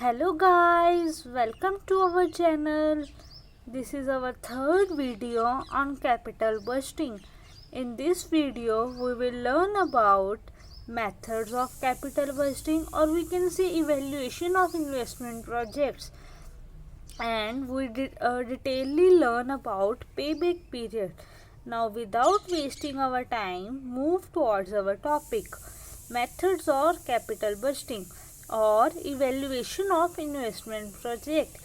Hello guys, welcome to our channel. This is our third video on capital budgeting. In this video, we will learn about methods of capital budgeting, or we can say evaluation of investment projects, and we did detailedly learn about payback period. Now without wasting our time, move towards our topic, methods or capital budgeting or evaluation of investment project.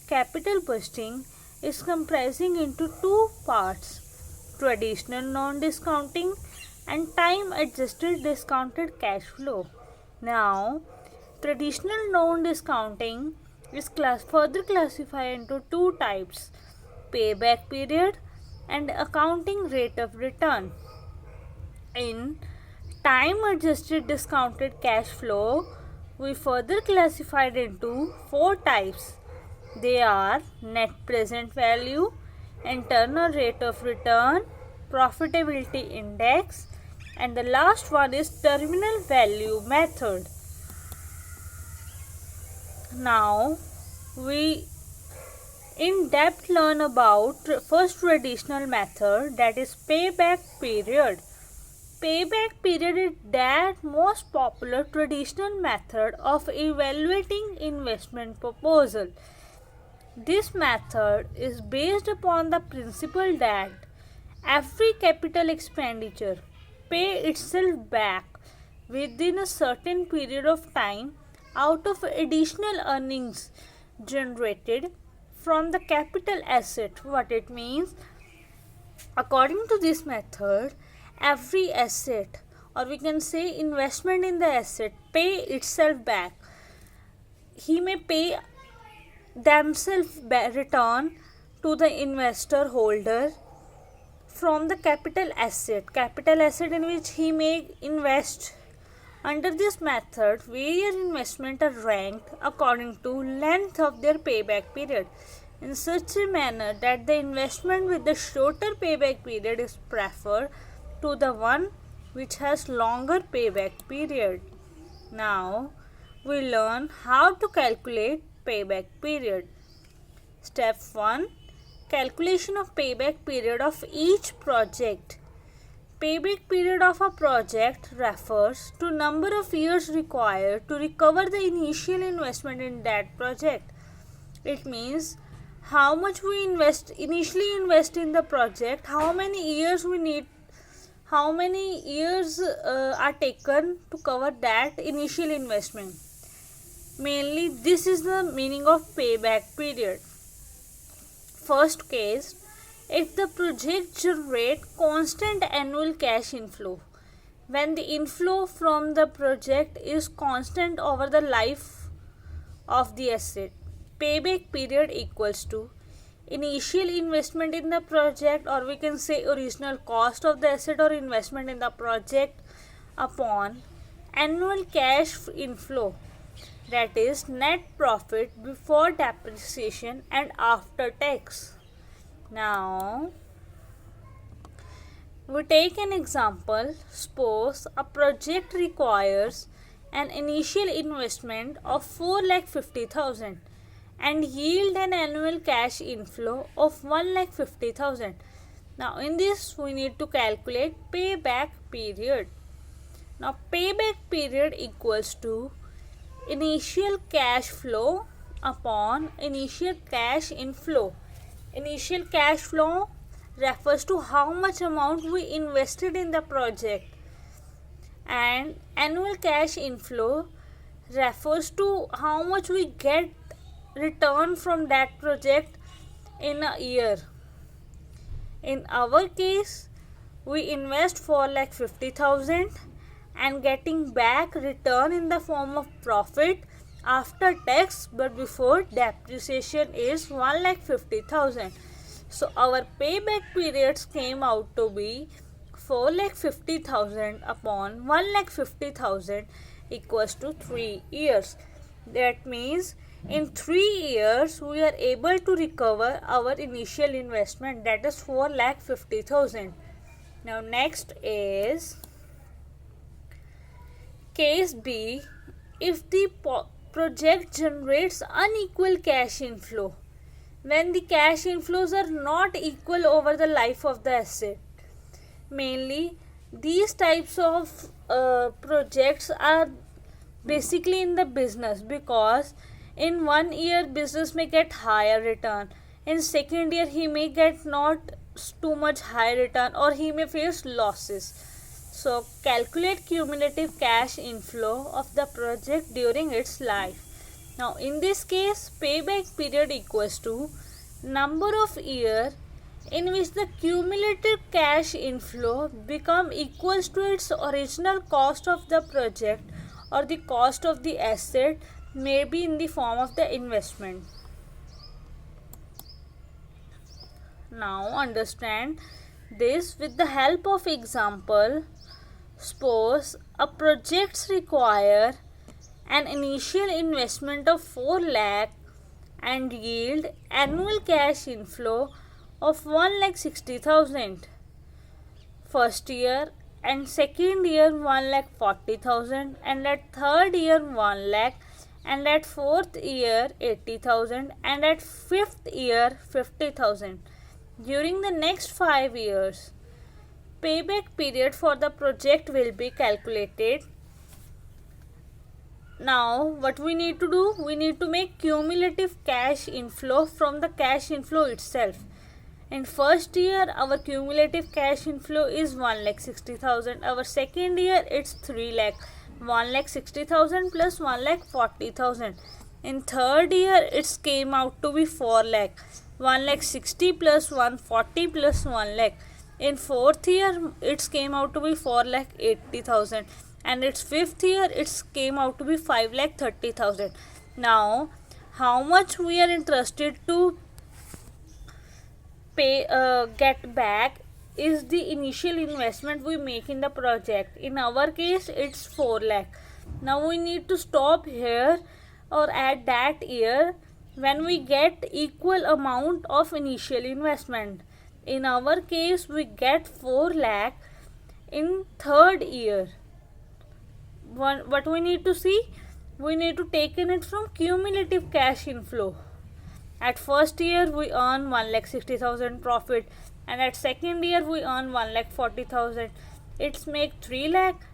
Capital budgeting is comprising into two parts, traditional non-discounting and time adjusted discounted cash flow. Now traditional non-discounting is further classified into two types, payback period and accounting rate of return. In time adjusted discounted cash flow, we further classified into four types. They are net present value, internal rate of return, profitability index, and the last one is terminal value method. Now we in depth learn about first traditional method, that is payback period. Payback period is that most popular traditional method of evaluating investment proposal. This method is based upon the principle that every capital expenditure pay itself back within a certain period of time out of additional earnings generated from the capital asset. What it means, according to this method, every asset, or we can say investment in the asset, pay itself back. He may pay themselves return to the investor holder from the capital asset in which he may invest. Under this method, various investments are ranked according to length of their payback period in such a manner that the investment with the shorter payback period is preferred to the one which has longer payback period. Now we learn how to calculate payback period. Step 1. Calculation of payback period of each project. Payback period of a project refers to number of years required to recover the initial investment in that project. It means how much we initially invest in the project, how many years are taken to cover that initial investment. Mainly this is the meaning of payback period. First case, if the project generates constant annual cash inflow, when the inflow from the project is constant over the life of the asset, payback period equals to initial investment in the project, or we can say original cost of the asset or investment in the project, upon annual cash inflow, that is net profit before depreciation and after tax. Now we take an example. Suppose a project requires an initial investment of 4,50,000 and yield an annual cash inflow of 1,50,000. Now in this we need to calculate payback period. Now payback period equals to initial cash flow upon initial cash inflow. Initial cash flow refers to how much amount we invested in the project, and annual cash inflow refers to how much we get return from that project in a year. In our case, we invest 4,50,000 and getting back return in the form of profit after tax but before depreciation is 1,50,000. So our payback periods came out to be 4,50,000 upon 1,50,000 equals to 3 years. That means in 3 years we are able to recover our initial investment, that is 4,50,000. Now next is case B. If the project generates unequal cash inflow when the cash inflows are not equal over the life of the asset. Mainly, these types of projects are basically in the business, because in 1 year business may get higher return, in second year he may get not too much high return, or he may face losses. So calculate cumulative cash inflow of the project during its life. Now in this case, payback period equals to number of year in which the cumulative cash inflow become equals to its original cost of the project or the cost of the asset, may be in the form of the investment. Now understand this with the help of example. Suppose a project require an initial investment of 4 lakh and yield annual cash inflow of 1,60,000. First year and second year 1,40,000, and at third year 1 lakh, and at fourth year 80,000, and at fifth year 50,000. During the next 5 years, payback period for the project will be calculated. Now what we need to do? We need to make cumulative cash inflow from the cash inflow itself. In first year our cumulative cash inflow is 1,60,000. Our second year it's 3 lakh. 1,60,000 plus 1,40,000. In third year it came out to be 4 lakh. 1,60,000 plus 140 plus 1 lakh. In fourth year it came out to be 4,80,000, and its fifth year it came out to be 5,30,000. Now how much we are interested to get back is the initial investment we make in the project. In our case it's 4 lakh. Now we need to stop here or at that year when we get equal amount of initial investment. In our case we get 4 lakh in third year. What we need to see? We need to take in it from cumulative cash inflow. At first year we earn 1,60,000 profit, and at second year we earn 1,40,000. It's make 3 lakh,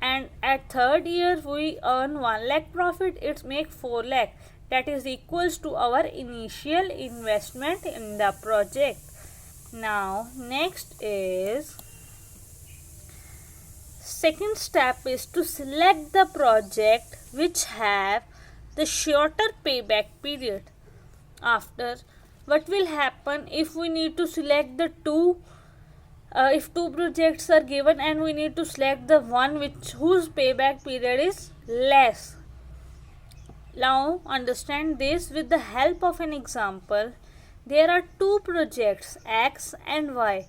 and at third year we earn 1 lakh profit. It's make 4 lakh. That is equals to our initial investment in the project. Now next is second step is to select the project which have the shorter payback period. After, what will happen if we need to select the two? If two projects are given and we need to select the one whose payback period is less. Now understand this with the help of an example. There are two projects X and Y,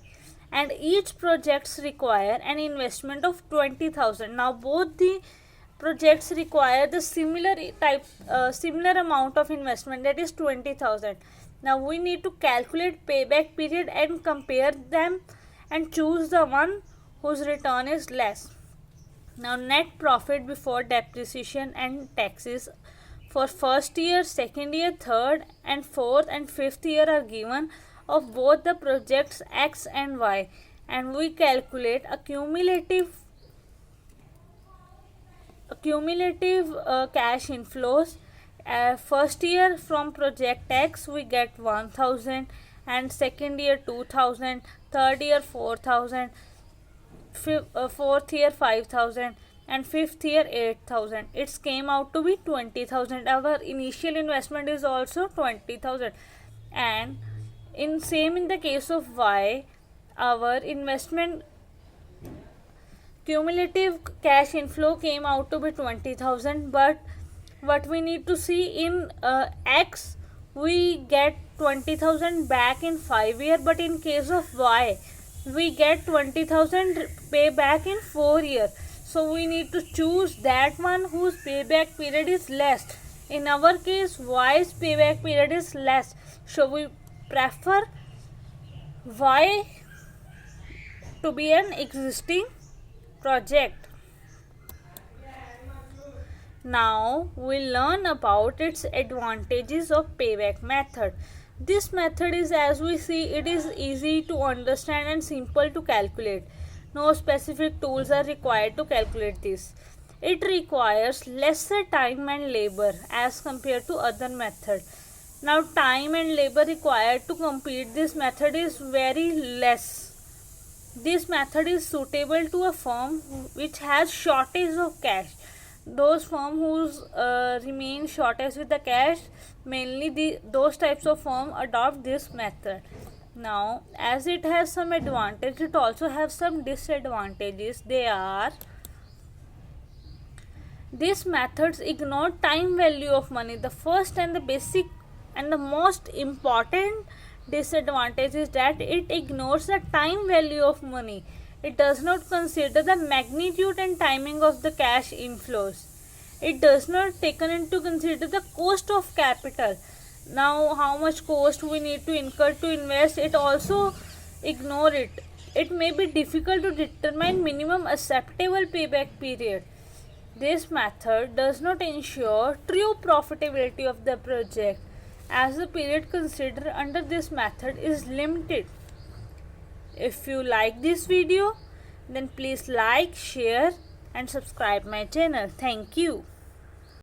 and each projects require an investment of 20,000. Now both the projects require the similar amount of investment, that is 20,000. Now we need to calculate payback period and compare them and choose the one whose return is less. Now net profit before depreciation and taxes for first year, second year, third and fourth and fifth year are given of both the projects X and Y, and we calculate a cumulative cash inflows. First year from project X we get 1,000, and second year 2,000, third year 4,000, fourth year 5,000, and fifth year 8,000. It came out to be 20,000. Our initial investment is also 20,000, and in the case of Y, our investment cumulative cash inflow came out to be 20,000, but what we need to see in X, we get 20,000 back in 5 years, but in case of Y we get 20,000 payback in 4 years. So we need to choose that one whose payback period is less. In our case Y's payback period is less, so we prefer Y to be an existing project. Now we'll learn about its advantages of payback method. This method is, as we see, it is easy to understand and simple to calculate. No specific tools are required to calculate this. It requires lesser time and labor as compared to other method. Now time and labor required to complete this method is very less. This method is suitable to a firm which has shortage of cash. Those firm whose remain shortage with the cash, mainly those types of firm adopt this method. Now, as it has some advantage, it also has some disadvantages. They are: these methods ignore time value of money. The first and the basic and the most important disadvantage is that it ignores the time value of money. It does not consider the magnitude and timing of the cash inflows. It does not take into consider the cost of capital. Now, how much cost we need to incur to invest, it also ignore it. It may be difficult to determine minimum acceptable payback period. This method does not ensure true profitability of the project, as the period considered under this method is limited. If you like this video, then please like, share and subscribe my channel. Thank you.